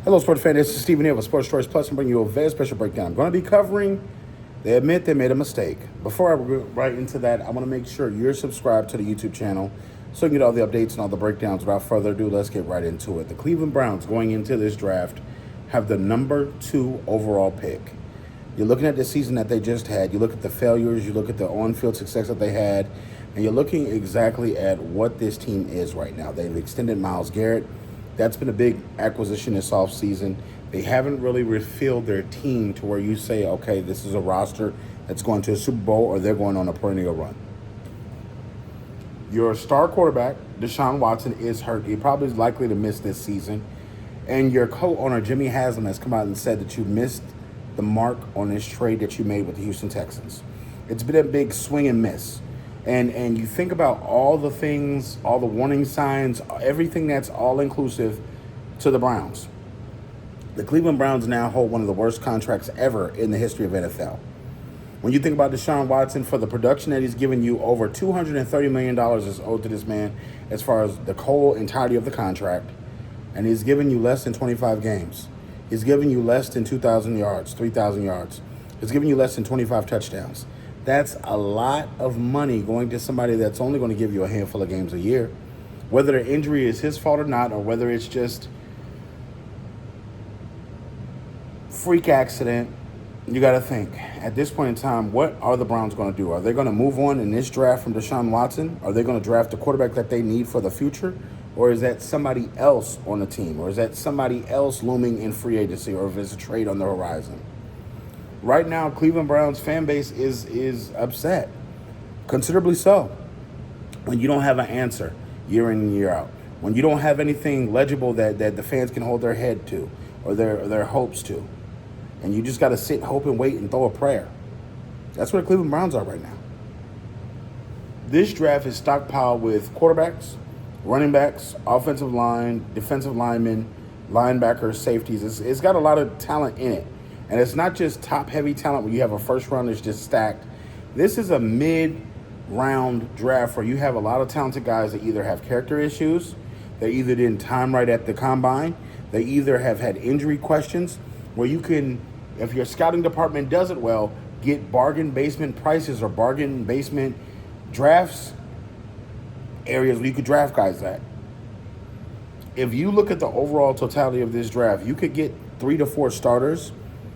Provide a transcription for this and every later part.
Hello, sports fan. This is Stephen here with Sports Choice Plus. I'm bringing you a very special breakdown. I'm going to be covering. They admit they made a mistake. Before I go right into that, I want to make sure you're subscribed to the YouTube channel so you can get all the updates and all the breakdowns. Without further ado, let's get right into it. The Cleveland Browns going into this draft have the number 2 overall pick. You're looking at the season that they just had. You look at the failures. You look at the on-field success that they had. And you're looking exactly at what this team is right now. They've extended Myles Garrett. That's been a big acquisition this offseason. They haven't really refilled their team to where you say, okay, this is a roster that's going to a Super Bowl or they're going on a perennial run. Your star quarterback, Deshaun Watson, is hurt. He probably is likely to miss this season. And your co-owner, Jimmy Haslam, has come out and said that you missed the mark on this trade that you made with the Houston Texans. It's been a big swing and miss. And you think about all the things, all the warning signs, everything that's all-inclusive to the Browns. The Cleveland Browns now hold one of the worst contracts ever in the history of NFL. When you think about Deshaun Watson, for the production that he's given you, over $230 million is owed to this man as far as the whole entirety of the contract. And he's given you less than 25 games. He's given you less than 2,000 yards, 3,000 yards. He's given you less than 25 touchdowns. That's a lot of money going to somebody that's only going to give you a handful of games a year. Whether the injury is his fault or not, or whether it's just freak accident, you got to think. At this point in time, what are the Browns going to do? Are they going to move on in this draft from Deshaun Watson? Are they going to draft the quarterback that they need for the future? Or is that somebody else on the team? Or is that somebody else looming in free agency? Or if it's a trade on the horizon? Right now, Cleveland Browns fan base is upset, considerably so, when you don't have an answer year in and year out, when you don't have anything legible that the fans can hold their head to or their hopes to, and you just got to sit, hope, and wait and throw a prayer. That's where the Cleveland Browns are right now. This draft is stockpiled with quarterbacks, running backs, offensive line, defensive linemen, linebackers, safeties. It's got a lot of talent in it. And it's not just top-heavy talent where you have a first round that's just stacked. This is a mid-round draft where you have a lot of talented guys that either have character issues, they either didn't time right at the combine, they either have had injury questions, where you can, if your scouting department does it well, get bargain basement prices or bargain basement drafts, areas where you could draft guys at. If you look at the overall totality of this draft, you could get 3 to 4 starters,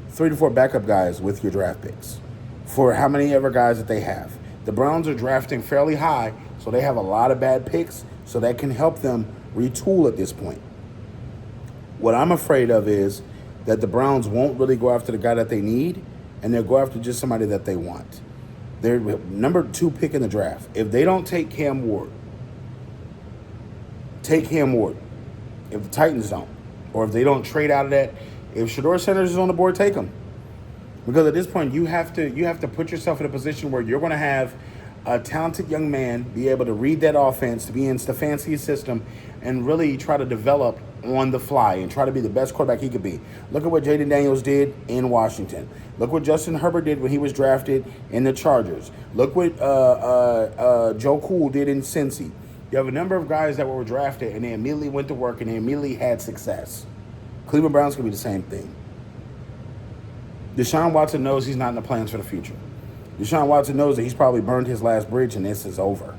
3 to 4 backup guys with your draft picks for how many ever guys that they have. The Browns are drafting fairly high, so they have a lot of bad picks, so that can help them retool at this point. What I'm afraid of is that the Browns won't really go after the guy that they need, and they'll go after just somebody that they want. They're number 2 pick in the draft. If they don't take Cam Ward, take Cam Ward. If the Titans don't, or if they don't trade out of that, if Shedeur Sanders is on the board, take him. Because at this point, you have to put yourself in a position where you're going to have a talented young man be able to read that offense, to be in Stefanski's system, and really try to develop on the fly and try to be the best quarterback he could be. Look at what Jaden Daniels did in Washington. Look what Justin Herbert did when he was drafted in the Chargers. Look what Joe Cool did in Cincy. You have a number of guys that were drafted, and they immediately went to work, and they immediately had success. Cleveland Browns can be the same thing. Deshaun Watson knows he's not in the plans for the future. Deshaun Watson knows that he's probably burned his last bridge and this is over.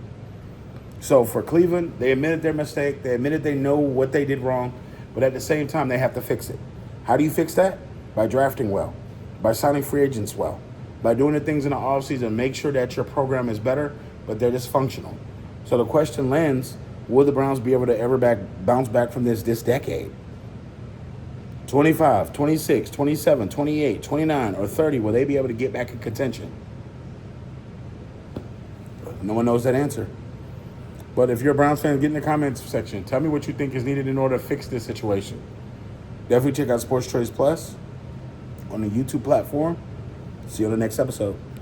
So for Cleveland, they admitted their mistake. They admitted they know what they did wrong, but at the same time, they have to fix it. How do you fix that? By drafting well, by signing free agents well, by doing the things in the offseason, make sure that your program is better, but they're dysfunctional. So the question lands, will the Browns be able to ever bounce back from this decade? 25, 26, 27, 28, 29, or 30, will they be able to get back in contention? No one knows that answer. But if you're a Browns fan, get in the comments section. Tell me what you think is needed in order to fix this situation. Definitely check out Sports Choice Plus on the YouTube platform. See you on the next episode.